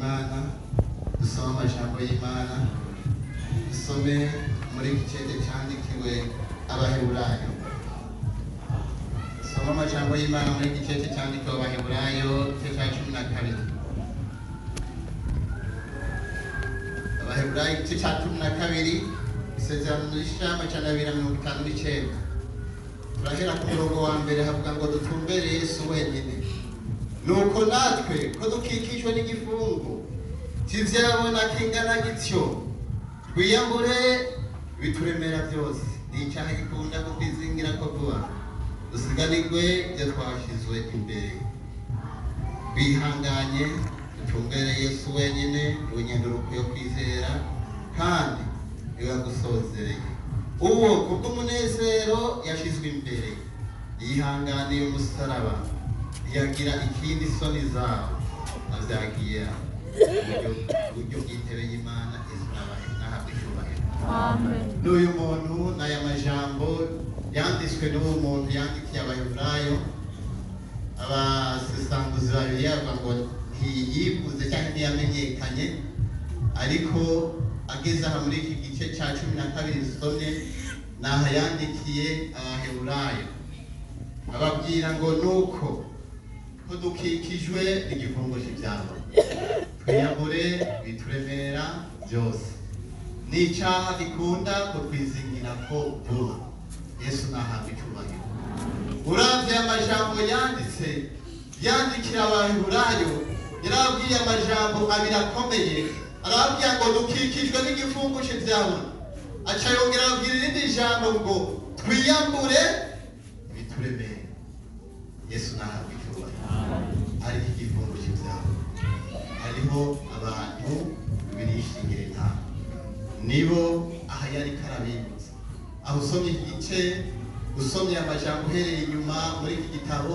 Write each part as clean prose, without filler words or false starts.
y'Imana dusoma amajambo y'Imana dusome muri gicete cyandikiwe Abaheburayo dusoma amajambo y'Imana muri gicete cyandikiwe Abaheburayo cya 12 Abaheburayo cya 12 isezerano rishama cya 259 turahera ku murongo wa mbere havuga ngo dutumbere Yesu wenyine nuko natwe ko dukikijwe n'igifungo kivyabona kingana gityo twiyambure bituremera byose n'icyaha gikunda kutwizingira ko vuba dusiganirwe ibyo twashizwe imbere bihanganye dutumbere Yesu wenyine ubunyenduro yo kwizera kandi niwe gusozereye uwo kubw'umunezero yashizwe imbere yihanganiye umusaraba yagira ikindi soni zawo azagiyera uburyo bw'intebe y'Imana n'ahabwa icyubahiro. Amen. N'uyu muntu n'aya majambo yanditswe n'uwo muntu yandikiye Abaheburayo abasesanguzi babiri yavuga ngo ntiyivuze cyangwa ntiyamenyekanye ariko ageze aha muri iki gice cya 12 dusomye naho yandikiye Abaheburayo ababwira ngo nuko ko dukikijwe n'igifungo cy'ibyaha twiyambure bituremera byose n'icyaha gikunda kutwizingira ko vuba Yesu nahabwa icyubahiro. Uravye amajambo yandikira Abaheburayo yarabwiye amajambo abiri akomeye arabwira ngo dukikijwe n'igifungo cy'ibyaha aca yongera abwira irindi jambo ngo twiyambure bituremera Yesu nahabwa icyubahiro. Hari igifungo cy'ibyaha hariho abantu birishingire nta nibo aha yari karabibutsa aho usomye igice usomye amajambo uhereye inyuma muri iki gitabo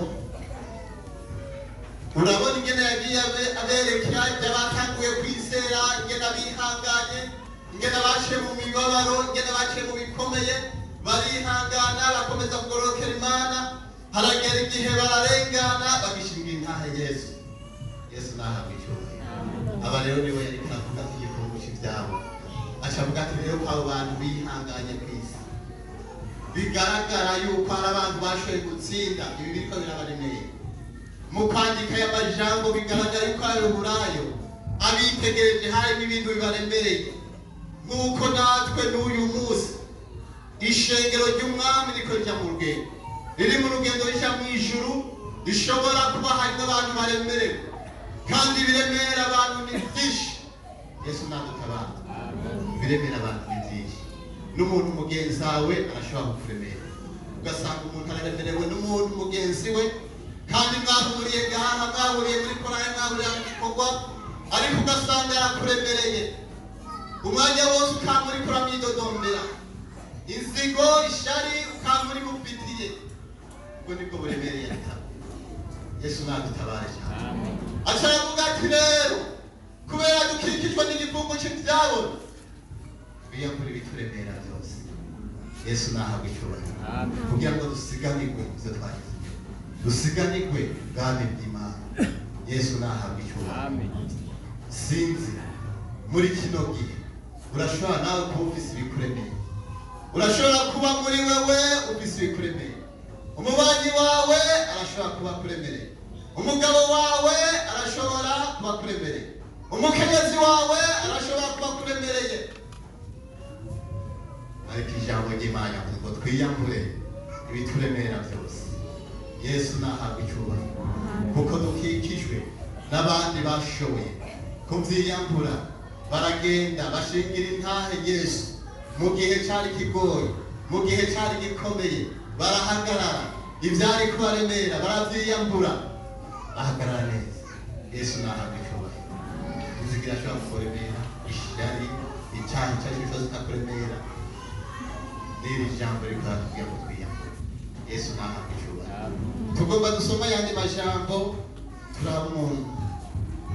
urabona ingene yagiye aberekera ibyabatanguye kwizera ingene bihanganye ingene baciye mu mibabaro ingene baciye mu bikomeye barihangana bakomeza kugororokera Imana haragera igihe bararengana bagishingira intahe Yesu nahabwa icyubahiro. Aba rero niwe yari kuravuga igifungo cy'ibyaha acavuga ati rero ko abo bantu bihanganye ku isi bigaragara yuko ari abantu bashoboye gutsinda ibi biriko birabaremeye mu kwandika y'amajambo bigaragara yuko Abaheburayo abitegereje harimo ibintu bibaremereye nk'uko natwe n'uyu munsi ishengero ry'umwami riko rija mu rugendo riri mu rugendo rija mu ijuru rishobora kuba harimo abantu baremerewe kandi biremera abantu ni byinshi Yesu nadutabara biremera abantu ni byinshi n'umuntu mugenzi wawe arashobora kukuremera ugasanga umuntu araremerewe n'umuntu mugenzi we kandi mwahuriye gaha mwahuriye muri korali mwahuriye mu gikorwa ariko ugasanga yarakuremereye umwanya wose ukamuri kuramwidodombera inzigo ishari ukamuri mufitiye ubwo nibwo buremereye ataba Yesu nadutabare cyane. Asharavuga ati rero kubera dukikijwe n'igifungo cy'ibyaha biyambure bituremera byose Yesu nahabwa icyubahiro kugira ngo dusiganirwe ibyo twagize dusiganirwe bwami bw'Imana Yesu nahabwa icyubahiro. Sinzi muri kino gihe urashobora nawe kuba ufise ibikuremeye urashobora kuba muri wewe ufise ibikuremeye umubanyi wawe arashobora kuba kuremereye umugabo wawe arashobora kuba kuremereye umukenyezi wawe arashobora kuba kuremereye ariko ijambo ry'Imana ngo twiyambure ibituremera byose Yesu nahabwa icyubahiro kuko dukikijwe n'abandi bashoboye kuvyiyambura baragenda bashingira intahe Yesu mu gihe cyari kigoye mu gihe cyari gikomeye barahagarara ibyari kubaremera baravyiyambura bahagarara neza Yesu nahabwa icyubahiro. Inzigira ashobora kukuremera ishari icyaha icyo ari cyo cyose kitakuremera n'iri jambo rikatubwira ngo twiyambure Yesu nahabwa icyubahiro. Tugomba dusoma yandi majambo turaba umuntu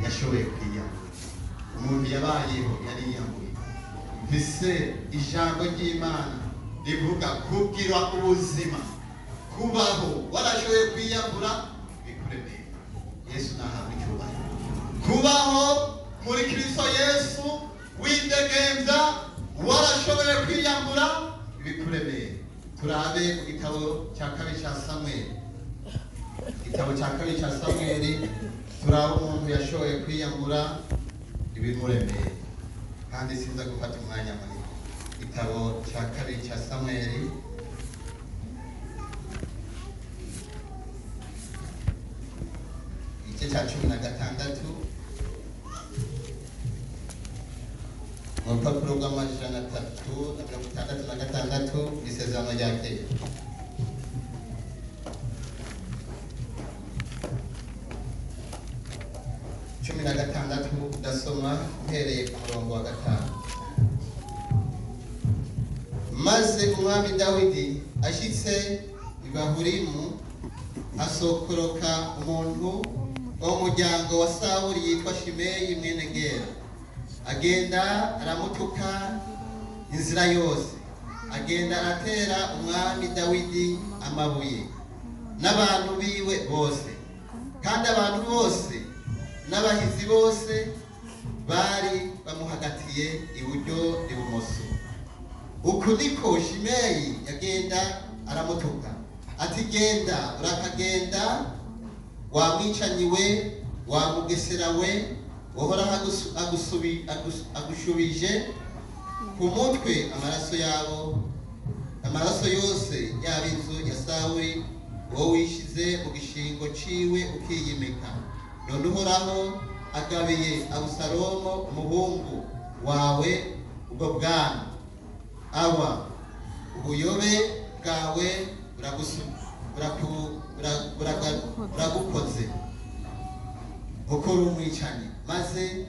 yashoboye kwiyambura umuntu yabayeho yariyambuye mbese ijambo ry'Imana rivuga kubwira ubuzima kubaho warashoboye kwiyambura bikuremera Yesu nahabwa icyubahiro. Kubaho muri Kristo Yesu widegembya warashoboye kwiyambura ibikuremeye. Turabe mu gitabo cya kabiri cya Samuel, igitabo cya kabiri cya Samuel, turaba umuntu yashoboye kwiyambura ibimuremeye, kandi sinza gufata umwanya muri igitabo cya kabiri cya Samuel, igice cya 16 mu rupapuro rw'amajana 366 isezerano rya kera. Cumi na gatandatu ndasoma uhereye ku murongo wa 5. Maze umwami Dawidi ashitse i Bahurimu, asokoroka umuntu wo mu muryango wa Sawuli yitwa Shimeyi mwene Gera, agenda aramutuka inzira yose, agenda aratera umwami Dawidi amabuye n'abantu biwe bose, kandi abantu bose n'abahizi bose bari bamuhagatiye iburyo n'ibumoso. Uku niko Shimeyi yagenda aramutuka ati, genda urakagenda wa mwicanyi we, wa mugesera we, wohora agushubije ku mutwe amaraso yose y'ab'inzu ya Sawuli, wowe wishize mu gishingo ciwe ukiyimika. None Uhoraho agabiye Abusalomu umuhungu wawe ubwo bwami, aba ubuyobe bwawe buragukoze ukora umwicanyi. Maze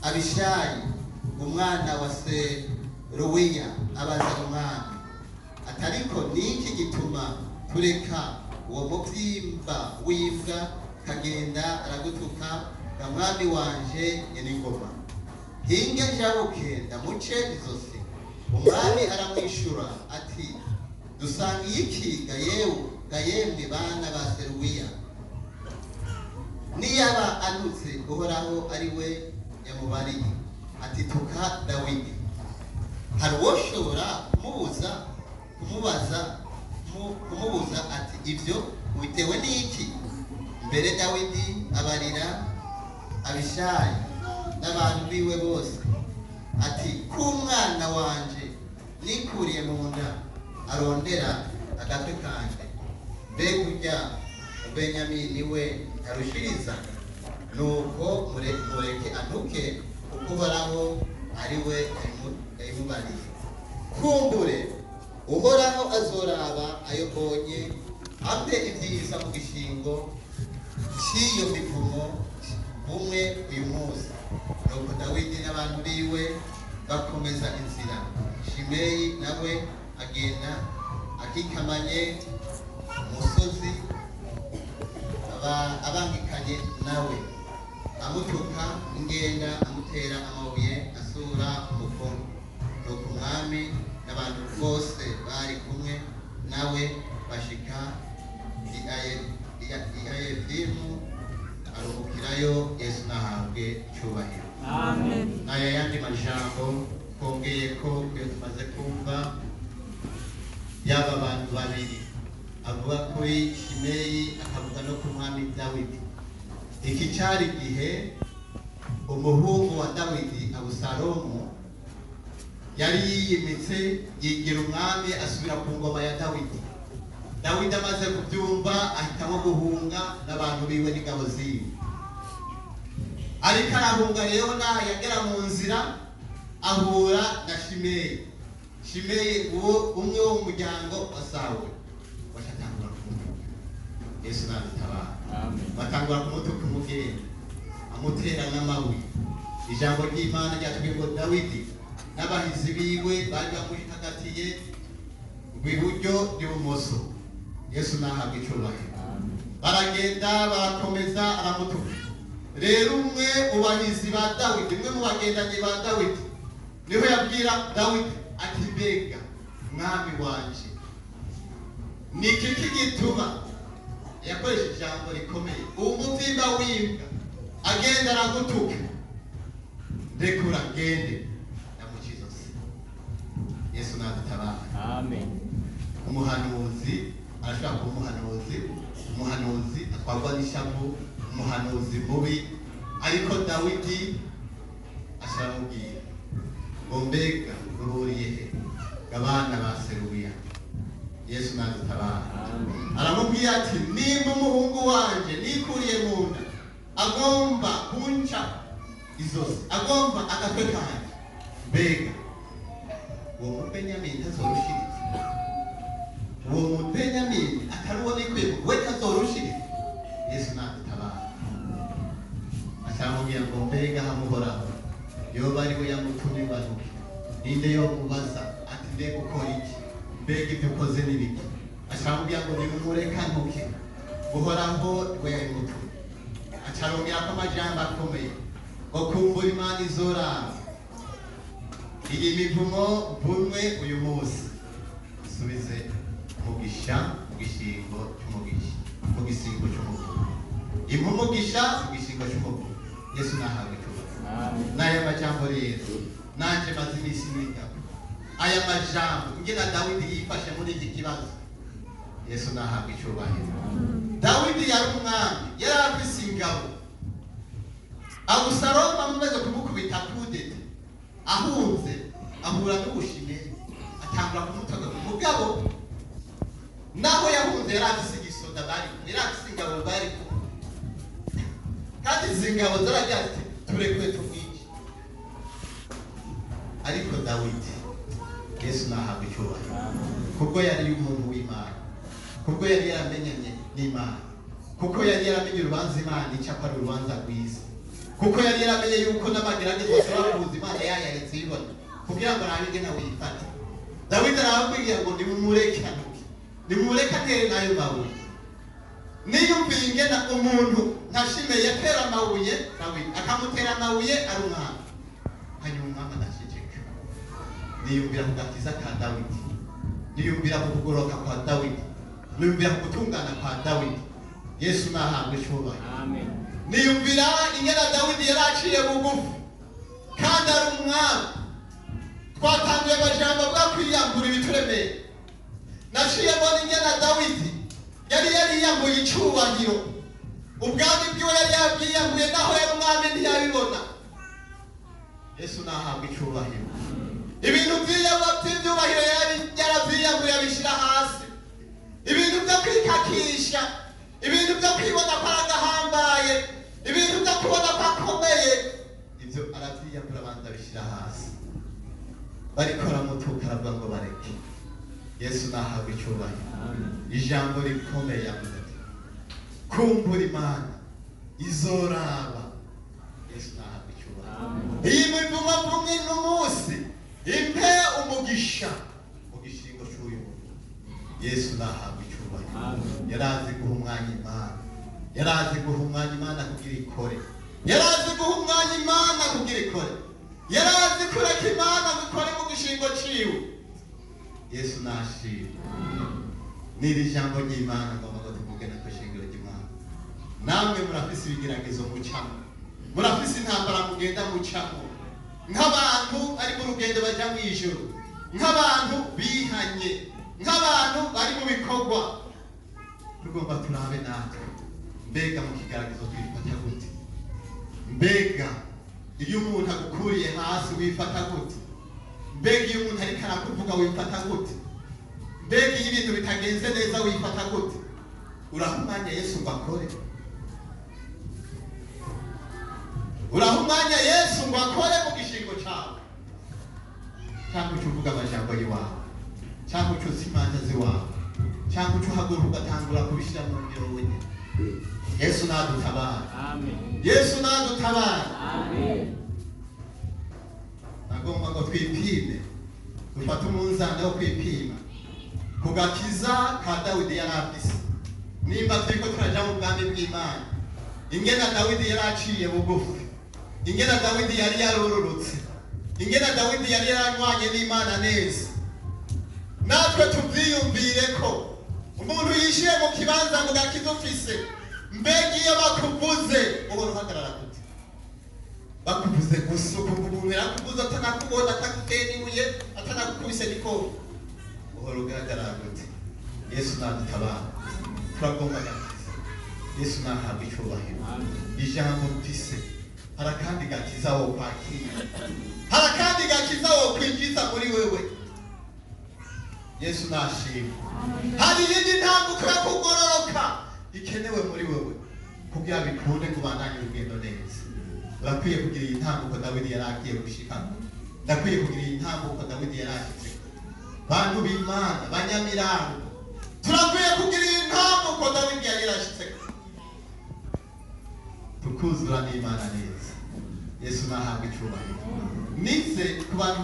Abishayi umwana wa Seruwiya abaza umwami ati, ariko niki gituma tureka uwo muvyimba w'imbwa kagenda aragutuka ga mwami wanje nyeningoma? Hinge njabuke ndamuce izosi. Umwami aramwishura ati, dusangiye iki ga yemwe bana ba Seruwiya? Niyaba anutse Uhoraho ari we yamubariye ati, tuka Dawidi. Hari uwoshobora kumubuza ati, ibyo ubitewe n'iki? Mbere Dawidi abarira Abishayi n'abantu biwe bose ati, ku mwana wanje nikuriye mu nda arondera agatwe kanje, mbega urya Benyamini we arushiriza? Nuko mureke antuke, kuko Uhoraho ari we yamubariye. Kumbure Uhoraho azoraba ayobonye ampe ibyiza mu gishingo cy'iyo mivumo bumwe uyu munsi. Nuko Dawidi n'abantu biwe bakomeza inzira. Shimeyi nawe agenda akikamanye umusozi, abangikanye nawe, amutuka ingenda, amutera amabuye asura umukono. Nuko umwami n'abantu bose bari kumwe nawe bashika Iyayevimu, aruhukirayo. Yesu nahabwe cyubahiro. Amen. Aya yandi majambo kongeye ko iyo tumaze kumva yaba abantu babiri, avuga kuri Shimeyi akavuga no ku mwami Dawidi. Iki cyari gihe umuhungu wa Dawidi Abusalomu yari yiyimitse yigira umwami, asubira ku ngoma ya Dawidi. Dawidi amaze kubyumva ahitamo guhunga n'abantu biwe n'ingabo ziwe. Ariko arahunga rero yagera mu nzira ahura na Shimeyi. Shimeyi umwe wo mu muryango wa Sawuli. Bashatangura kumutuka. Yesu nabitabara. Amen. Batangura kumutuka umugeni, amutera n'amabuye. Ijambo ry'Imana ryatubwiye ngo Dawidi n'abahizi biwe bari bamuhagatiye iburyo n'ibumoso. Yesu nahabwe icyubahiro. Baragenda barakomeza aramutuka. Rero umwe mu bahizi ba Dawidi, umwe mu bagendanye ba Dawidi, niho yabwira Dawidi ati, mbega mwami wanje, ni iki gituma? Yakoresheje ijambo rikomeye, uwo muvyimba w'imbwa agenda aragutuka. ndekura ngende ndamukiza se. Yesu nadutabara. Amen. Umuhanuzi arashaka kuba umuhanuzi atwarwa n'ishavu, umuhanuzi mubi, ariko Dawidi asharamubwira ngo mbega ruburiye he abana ba Seruya. Yesu nadutabara. Aramubwira ati nimba umuhungu wanje nikuriye mu nda agomba kunca izosi, agomba agatwe kanje, mbega uwo Benyamini tazorushiriza, uwo Benyamini ataruwo nikwego we tazorushiriza. Yesu nadutabara. Asharamubwira ngo mbega hamuhoraho yoba ari we yamutumye banuke, ninde yo mubaza ati mbega ukora iki, mbega ibyo ukoze n'ibiki. Asharamubwira ngo nimumureka ntuke, uhoraho we yamutumye. Acharongera ko amajambo akomeye ngo kumbura Imana izoraba. Iyi mivumo vumwe uyu munsi isubize umugisha mu gishingo cy'umugisha, mu gisingo cy'umuvumo. Impumugisha mu gishingo cy'umuvumo. Yesu nahabwe cyubahiro. N'aya majambo rero nanje maze imisi n'ingabo, aya majambo ngena Dawidi yifashe muri iki kibazo. Yesu nahabwe cyubahiro. Dawidi yari umwami, yari afise ingabo. Abusalomu amaze kumukubita kudeta, ahunze ahura n'ubushimeri, atangura kumutega ku mugabo. Naho yahunze yari afise igisoda bari, yari afise ingabo bari kumwe, kandi izi ngabo zaragira ati turekwe tumwice. Ariko Dawidi, Yesu nahabwe icyubahiro, kuko yari umuntu w'Imana, kuko yari yaramenyanye n'Imana, kuko yari yaramenye urubanza Imana icyapa ari urubanza rwiza, kuko yari yaramenye yuko n'amagerageza ashobora kuza Imana yayaretse ibona kugira ngo nabige nawe yifate. Dawidi arababwira ngo nimumurekane, nimurekane nayo mabuye. Niyumviye ingena umuntu ntashime yatera amabuye Dawidi akamutera amabuye ari umwami, hanyuma umwami adashikeka. Niyumvira ku gakiza ka Dawidi, niyumvira ku kugoroka kwa Dawidi, niyumvira ku gutungana kwa Dawidi. Yesu nahabwe icyubahiro. Amen. Niyumvira ingena Dawidi yaraciye bugufi kandi ari umwami. Twatangiye amajambo bwa kwiyambura ibituremeye. Naciye mbona ingena Dawidi yari yariyambuye icyubahiro, ubwami bwiwe yari yabwiyambuye, naho yari umwami ntiyabibona. Yesu nahabwe icyubahiro. Ibintu by'ibyubahiro yari yarabyiyambuye abishyira hasi. Ibintu byo kwikakisha, ibintu byo kwibona ko aragahambaye, ibintu byo kubona ko akomeye, ibyo arabyiyambura abanza abishyira hasi. Bariko baramutuka aravuga ngo bareke. Yesu nahabwe icyubahiro. Ijambo rikomeye yavuze ati kumbura Imana izoraba. Yesu nahabwe icyubahiro. Iyi mivumo vumwe n'umunsi impe umugisha mu gishingo cy'uyu muntu. Yesu nahabwe icyubahiro. Yarazi guha umwanya Imana, yarazi guha umwanya Imana kugira ikore, yarazi guha umwanya Imana kugira ikore, yarazi kureka Imana gukora mu gishingo ciwe. Yesu nashimwe. Niri jambo ry'Imana ngomba ngo tuvuge na kwishingiro ry'Imana. Namwe murafise ibigeragezo mucamo, murafise intambara mugenda mucamo, nk'abantu ari mu rugendo baja mu ijuru, nk'abantu bihanye, nk'abantu bari mu bikorwa. Tugomba turabe natwe, mbega mu kigeragezo twifata gute? Mbega iyo umuntu agukuriye hasi wifata gute? Mbega iyo umuntu ariko arakuvuga wifata gute? Mbega iyo ibintu bitagenze neza wifata gute? Uraha umwanya Yesu ngo akore? Uraha umwanya Yesu ngo akore mu gishingo cyawe? Cyangwa uca uvuga amajambo y'iwawe, cyangwa uca uzi imanza z'iwawe, cyangwa uca uhaguruka ugatangura kubishyira mu ngiro wenyine? Yesu nadutabara. Amen. Yesu nadutabara. Amen. Nagomba ngo twipime, dufate umunzani wo kwipima ku gakiza ka Dawidi yari afise. Nimba turiko turaja mu bwami bw'Imana, ingena Dawidi yari aciye bugufi, ingena Dawidi yari yarororotse, ingena Dawidi yari yaranywanye n'Imana neza. Natwe tuvyiyumvire ko umuntu yishiye mu kibanza mu gakiza ufise, mbega iyo bakuvuze ubona uhagarara gute? bakuvuze gusa umuntu yarakuvuze atanakubona atakuteye n'ibuye atanakukubise n'ikoro uhora ugaragara gute Yesu nadutabara turagomba gakiza Yesu nahabwa icyubahiro ijambo mfise hari akandi gakiza wo kwakira hari akandi gakiza wo kwinjiza muri wewe Yesu nashimwe hari iyindi ntambuko yo kugororoka ikenewe muri wewe kugira bikunde kubandanya urugendo neza urakwiye kugira iyi ntambuko Dawidi yari agiye gushikamo ndakwiye kugira iyi ntambuko Dawidi yari ashitse bantu b'Imana banyamirango turakwiye kugira iyi ntambuko Dawidi yari yarashitse tukuzura n'Imana neza Yesu nahabwa icyubahiro nize ku bantu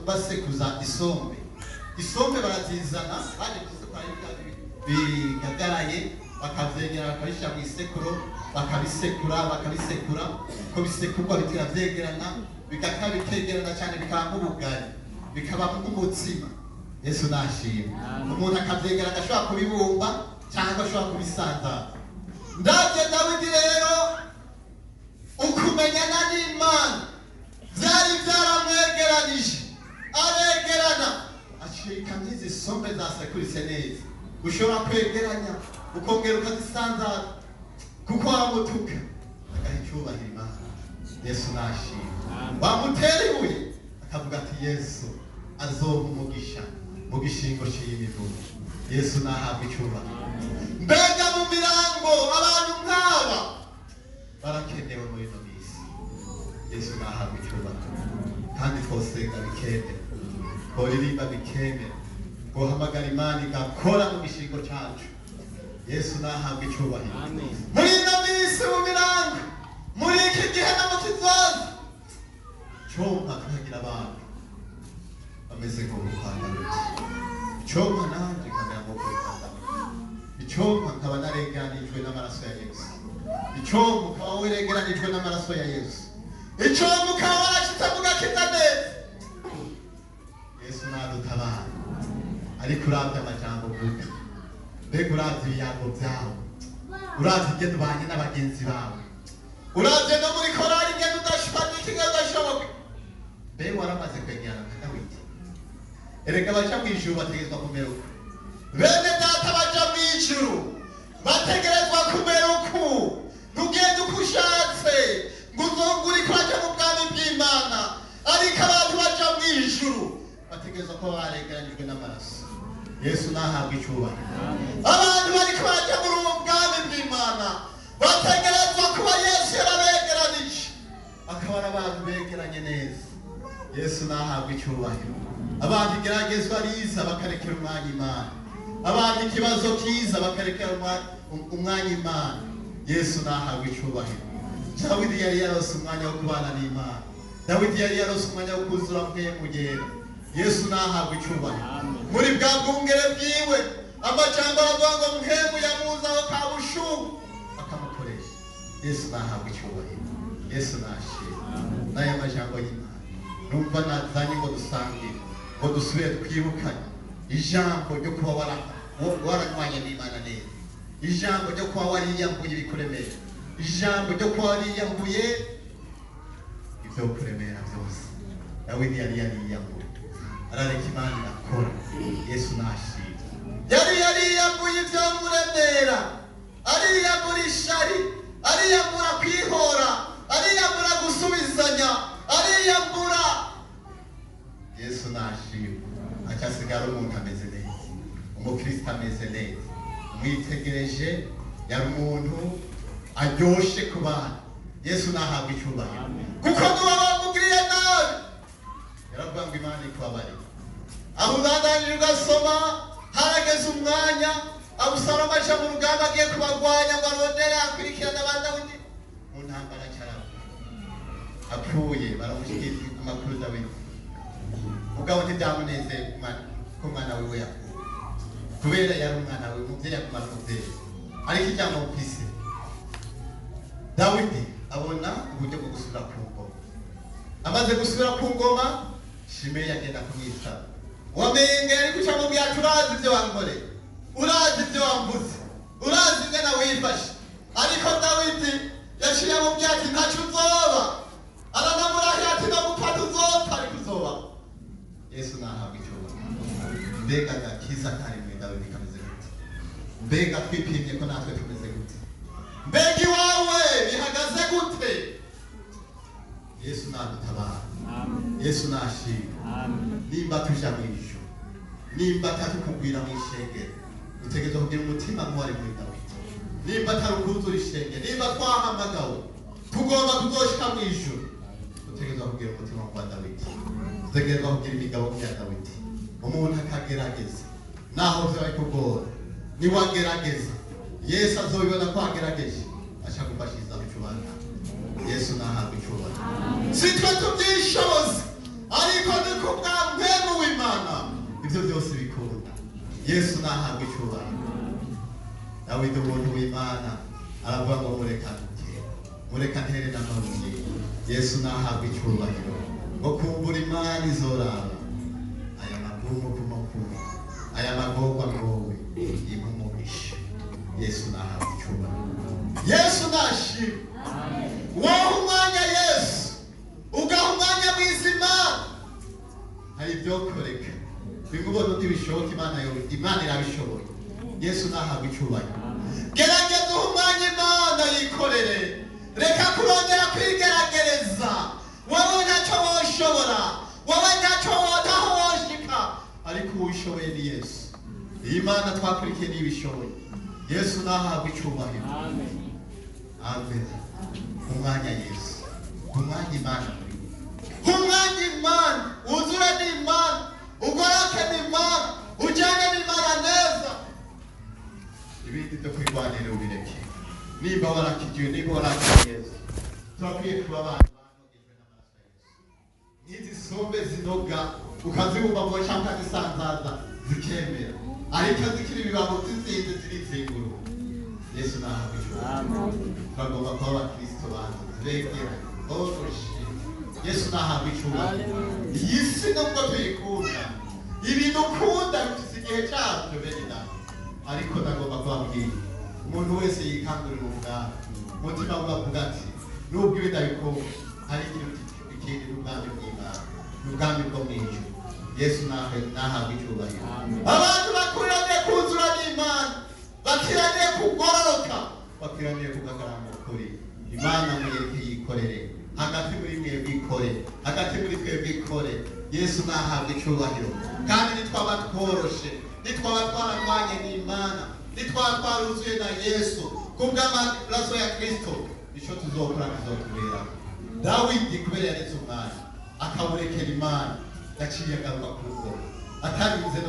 basekuza isombe barazizana baje gusekura bigagaraye bakavyegera bakabishyira mu isekuro bakabisekura ko bisekurwa bitira vyegerana bikaka bikegerana cyane bikaba nk'ubugari bikaba nk'umutsima Yesu nashimwe umuntu akavyegera agashobora kubibumba cyangwa agashobora kubisanzaza ndavye Dawidi rero ukumenyana n'Imana vyari vyaramwegeranije aregerana ashika n'izi sombe zasekuritse neza ushobora kwegeranya ukongera ukazisanzaza kuko wamutuka agaha icyubahiro Imana Yesu nashimwe bamutera ibuye akavuga ati Yesu azompa umugisha mu gishingo cy'imivugo Yesu nahabwa icyubahiro mbega mu mirango abantu nk'aba barakenewe muri ino minsi Yesu nahabwa icyubahiro kandi twosenga bikemera tworirimba bikemera guhamagara Imana igakora mu gishingo cyacu Yesu nahabwa icyubahiro muri ino minsi mu mirango muri iki gihe no mu kizaza cyompa tukagira abantu bameze nk'urukanda ruti cyompa nanjye nkamera nk'urukanda icyompa nkaba naregeranijwe n'amaraso ya Yesu icyompa ukaba weregeranijwe n'amaraso ya Yesu icyompa ukaba warashitse mu gakiza neza Yesu nadutabara ariko uravye amajambo vuga mbega uravye ibiyago vyawe uravye ingene ubanye n'abagenzi bawe uravye no muri korali ingene udashobora ikigo udashoboka mbega waramaze kwegerana na Dawidi erega baja mw'ijuru bategerezwa kumera uku bene data baja mw'ijuru bategerezwa kumera uku ntugende uko ushatse ngo uzungurike uraja mu bwami bw'Imana ariko abantu baja mw'ijuru bategerezwa kuba baregeranijwe n'amaraso Yesu nahabwa icyubahiro abantu bariko baja muri ubu bwami bw'Imana bategerezwa kuba Yesu yarabegeranije akaba ari abantu begeranye neza Yesu nahabwa icyubahiro abantu igeragezwa riza bakarekera umwanya Imana abantu ikibazo kiza bakarekera umwanya Imana Yesu nahabwa icyubahiro Dawidi yari yarose umwanya wo kubana n'Imana Dawidi yari yarose umwanya wo kuzura mpwemu yera Yesu nahabwa icyubahiro muri bwa bwungere bwiwe amajambo aravuga ngo mpwemu yamuzaho kabushubu akamukoresha Yesu nahabwa icyubahiro Yesu nashimwe n'aya majambo y'Imana numva nazanye ngo dusangire ngo dusubire twibukanye ijambo ryo kuba waranywanye n'Imana neza ijambo ryo kuba wariyambuye ibikuremera ijambo ryo kuba wariyambuye ibyo kuremera byose Dawidi yari yariyambuye arareka Imana irakora Yesu nashimwe yari yariyambuye ibyo muremera ariyambura ishari ariyambura kwihora ariyambura gusubizanya ariyambura Yesu nashimwe akasigara umuntu ameze neza umukristo ameze neza mwitegereje yari umuntu aryoshe ku bantu Yesu nahabwa icyubahiro kuko nuba bamugiriye nabi yaravuga ngo Imana ikubabarire aho ubandanije ugasoma harageze umwanya Abusalomu aja mu rugamba agiye kubagwanya ngo arondere akurikirana ba Dawidi mu ntambara cyaraba apfuye baramushyikiriza amakuru Dawidi mugabo ntibyamunezeye ko umwana wiwe yapfuye kubera yari umwana we umubyeyi akumara umubyeyi ariko ijambo kwisi Dawidi abona uburyo bwo gusubira ku ngoma amaze gusubira ku ngoma Shimeyi agenda kumwitaba wamenga ari guca mu byacu urazi ibyo wankoreye urazi ibyo wamvuze urazi ingana wifashe ariko Dawidi yashiriye mu byatsi ntacyo uzoba nahabwa icyubahiro. Mbega agakiza kari muri Dawidi kameze gute? Mbega twipimye ko natwe tumeze gute? Mbega iwawe bihagaze gute? Yesu nadutabara. Yesu nashimwe. Nimba tuja mu ijuru, nimba tatukubwira mu ishengero, utegerezwa kugira umutima nk'uwari muri Dawidi. Nimba tarukuzura ishengero, nimba twahamagawe tugomba kuzoshika mu ijuru, utegerezwa kugira umutima nk'uwa Dawidi. Utegerezwa kugira imigabo nk'iya Dawidi. Umuntu akagerageza naho vyari kugora, niwagerageza Yesu azobibona ko agerageje, ashakubashiza icyubahiro. Yesu nahabwa icyubahiro. Sitwe tubyishoboza, ariko ni kubwa mpemu w'Imana ibyo byose bikunda. Yesu nahabwa icyubahiro. Dawidi umuntu w'Imana aravuga ngo mureka ntere n'amabuye. Yesu nahabwa icyubahiro. Ngo kumbura Imana izoraba aya magumu, aya magorwa ngowe impumurisha. Yesu nahabwa icyubahiro. Yesu nashimwe. Wowe umwanya Yesu ugaha umwanya mwizima, hari ibyo koreka bimubona uti bishoboka. Imana irabishoboye. Yesu nahabwa icyubahiro. Gerageza umwanya Imana yikorere. Reka kurondera kwigerageza. Wowe ntacyo woshobora, wowe ntacyo wotaho woshika, ariko uwishoboye ni Yesu. Imana twakurikiye niyo ibishoboye. Yesu nahabwa icyubahiro. Amen. Umwanya Yesu, umwanya Imana muri we. Umwanya Imana, uzure n'Imana, ugoroke n'Imana, ujyane n'Imana neza. Ibindi byo kwirwanira ubireke. Nimba warakigiwe, nimba warakigiwe Yesu, turakwiye kuba abantu banogejwe n'amaraso ya Yesu. N'izi sombe zinoga ukazibumva mu cyangwa zisanzaza zikemera, ariko zikiri ibibaho zizinze zirizengurura. Yesu nahabwa icyubahiro. Bagomba kuba abakristo bantu begera bofashe. Yesu nahabwa icyubahiro. Iyi si nubwo tuyikunda, ibintu ukunda bifite igihe cyabyo benda, ariko nagomba kubabwira umuntu wese yikangurira ubwami, umutima ugavuga ati nubwo ibi ndabikunda, hari ikindi n'ubwami bw'Imana, n'ubwami bwo mu ijuru. Yesu nahabwa icyubahiro. Abantu bakuraniye kuzura n'Imana, bakiraniye kugororoka, bakiraniye kugagarama ukuri. Imana muyereke yikorere, hagati muri mwe bikore, hagati muri twe bikore. Yesu nahabwa icyubahiro. Kandi nitwaba tworoshe, nitwaba twararwanye n'Imana, nitwaba twaruzuye na Yesu kubw'amaraso ya Kristo, icyo tuzokora kizotubera. Dawidi kubera yaretse umwanya akaburekera Imana, yaciye agaruka ku rugo atarinze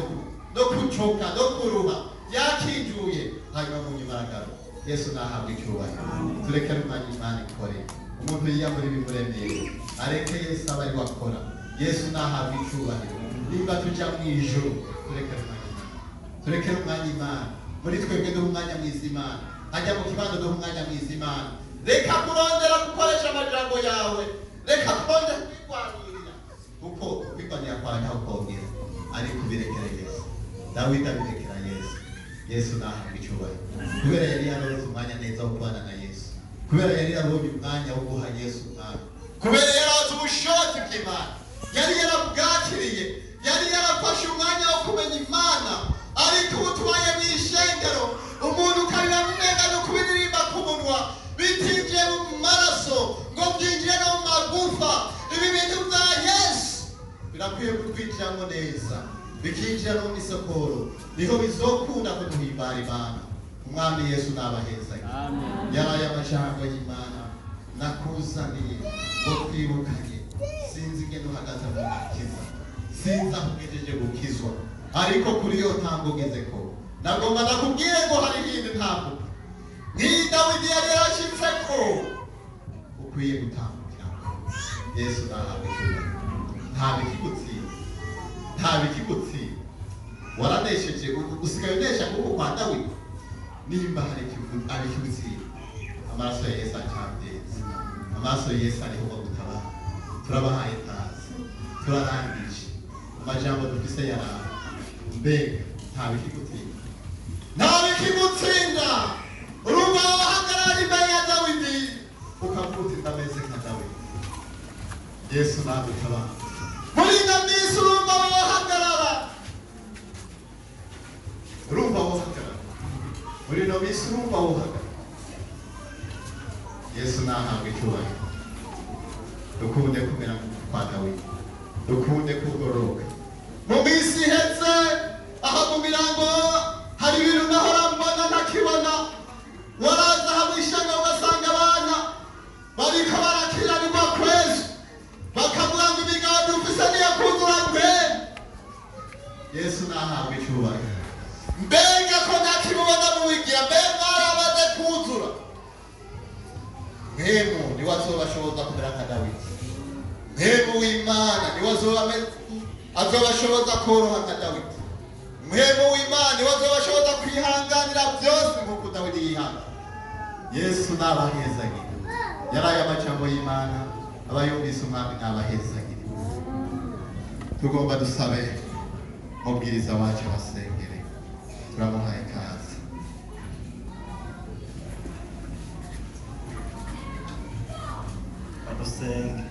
no kucoka no kuruha, yakinjuye hanyuma mu nyuma aragaruka. Yesu nahabwa icyubahiro. Turekere umwanya Imana ikore. Umuntu yiyambura ibimuremeye, areke Yesu aba ari wakora. Yesu nahabwa icyubahiro. Nimba tujya mu ijuru, turekere umwanya Imana. Turekere umwanya Imana. Muri twebwe duha umwanya mwiza Imana. Hajya mu kibanza duha umwanya mwiza Imana. Reka kurondera gukoresha amajambo yawe. Reka kurondera kwirwanirira. Kuko kwirwanira kwawe ntaho kongera, ariko ubirekere Yesu. Dawidi abirekera Yesu. Yesu nahabwa icyubahiro. Kubera yari yaronse umwanya neza wo kubana na Yesu. Kubera yari yabonye umwanya wo guha Yesu umwanya. Kubera yari azi ubushobozi bw'Imana. Yari yarabwakiriye. Yari yarafashe umwanya wo kumenya Imana. Ariko ubu tubaye mu ishengero, umuntu ukarira munega no kubiririmba ku munwa, bitinjiye mu maraso ngo byinjiye no mu magufa. Ibi bintu bya Yesu birakwiye kutwinjiramo neza, bikinjira no mu isokoro, niho bizokunda kuduhimbara Imana. Umwami Yesu nabaheza. Yaraye amajambo y'Imana nakuzaniye ngo twibukanye. Sinzi ingene uhagaze mu gukiza, sinzi aho ugejeje gukizwa, ariko kuri yo ntabwo ugeze ko. Nagomba nakubwire ngo hari ibindi ntabwo nk'iyi Dawidi yari yarashyitse ko ukwiye gutambukira ko. Yesu nahabwa icyubahiro. Nta bikigutsinda. Waranesheje, usigaye unesha kuko kwa Dawidi. Nimba hari ikigutsinda, amaraso ya Yesu acyambyeza. Amaraso ya Yesu ariho gutabara. Turabahaye itazi, turarangije amajambo dufise yarara. Mbega nta bikigutsinda. Urumva wahagarara imbere ya Dawidi ukavuga uti ndameze nka Dawidi. Yesu nadutabara. Muri iyo minsi urumva wohagarara muri ino minsi urumva wohagarara. Yesu nahabwe icyubahiro. Dukunde kumera kwa Dawidi, dukunde kugororoka. Mu minsi iheze aha mu mirango hari ibintu nahora mbona ntakibona. Waraza hamwe ishanga ugasanga abana bariko barakiranirwa kwezi bakavuga ngo imigati ufise niyo kuzura mwe. Yesu nahabwe icyubahiro. Mbega ko ntakibona mu bigira mbega arabaze kuzura. Mwemu niwe azobashoboza kumera nka Dawidi. Mwemu w'Imana niwe azobashoboza koroha nka Dawidi. Mwemu w'Imana niwe azobashoboza kwihanganira byose nk'uko Dawidi yihangana. Yesu nabahezagire. Yaraye amajambo y'Imana abayumvise umwami nabahezagire. Tugomba dusabe mubwiriza wacu basengere. Turamuhaye ikaze. Adusenge.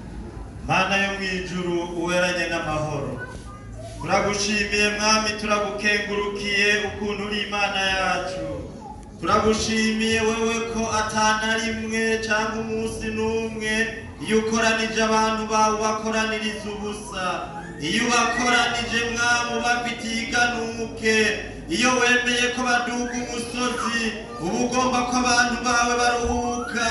Mana yo mwijuru uweranye n'amahoro. Turagushimiye mwami, turagukengurukiye ukuntu uri Imana yacu. Turagushimiye wewe ko atana rimwe cyangwa umunsi n'umwe iyo ukoranije abantu bawe bakoraniriza ubusa. Iyo bakoranije mwami bafitiye iganuke. Iyo wemeye ko baduga umusozi uba ugomba ko abantu bawe baruhuka.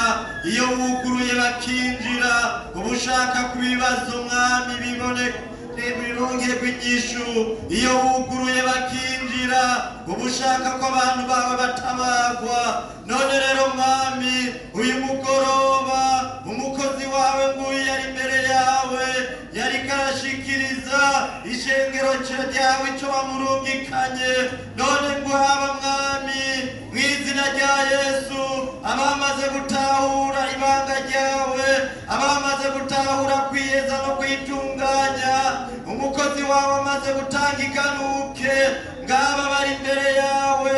Iyo wuguruye bakinjira uba ushaka ku bibazo mwami biboneka birongerwa inyishu. Iyo wuguruye bakinjira uba ushaka ko abantu bawe batabagwa. None rero mwami uyu mugoroba umukozi wawe nguyu yari imbere yawe yari karashikiriza ishengero ryawe icyo wamurungikanye. None nguhaba mwami mu izina rya Yesu abamaze gutahura ibanga ryawe, abamaze gutahura kwiyeza no kwitunganya, umukozi wawe amaze gutanga iganuke, ngaba bari imbere yawe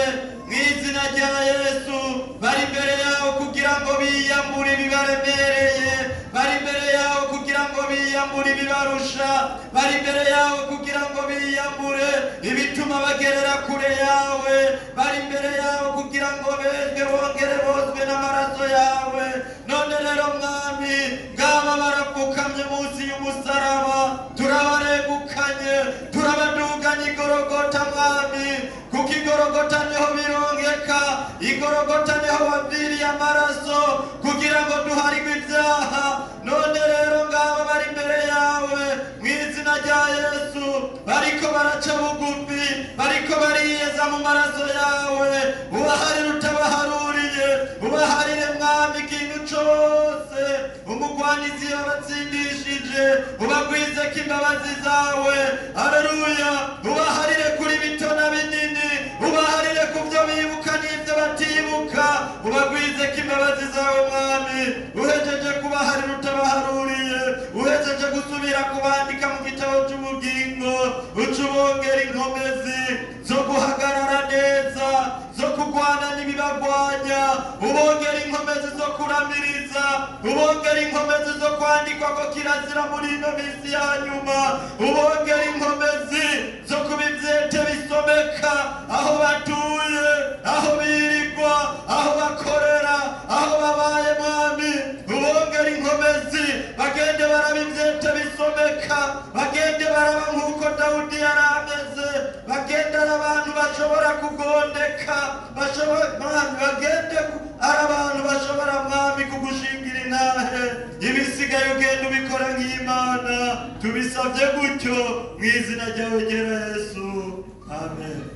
mu izina rya Yesu. Bari imbere yawe kugira ngo biyambure ibibaremereye, bari imbere yawe kugira ngo biyambure ibibarusha, bari imbere yawe kugira ngo biyambure ibituma bagerera kure yawe, bari imbere yawe kugira ngo bezwe bongere bozwe n'amaraso yawe. None rero mwami ngaba barapfukamye munsi y'umusaraba, turabaregukanye, turabaduganye igorogota mwami, kuko igorogota niho birongeka, igorogota niho waviriye amaraso kugira ngo duharigwe ibyaha. None rero ngaba bari imbere yawe mu izina rya Yesu, bariko baraca bugufi, bariko bariyeza mu maraso yawe. Ubaharire utabaharuriye, ubaharire mwami ikintu cose umugwanizi yabatsindishije, ubagwizeko imbabazi zawe. Haleluya. Ubaharire kuri bito na binini, ubaharire ku byo bibuka n'ibyo batibuka, ubagwizeko imbabazi zawe mwami. Uhejeje kubaharira utabaharuriye, uhejeje gusubira kubandika mu gitabo cy'ubugingo, ucubongera inkomezi zo guhagarara neza, zo kugwana n'ibibagwanya, ubongera inkomezi zo kuramiriza, ubongera inkomezi zo kwandikwa ko kirazira muri ino minsi ya nyuma, ubongera inkomezi zo kuba ivyete bisomeka aho batuye, aho birirwa, aho bakorera, aho babaye mwami. Ubongera inkomezi bagende baraba ivyete bisomeka, bagende baraba nk'uko Dawudi yarameze, bagende ari abantu bashobora kugondeka, bagende ari abantu bashobora mwami kugushingira intahe. Ibisigaye ugenda ubikora nk'Imana, tubisabye gutyo mu izina ryawe ryera Yesu, amen.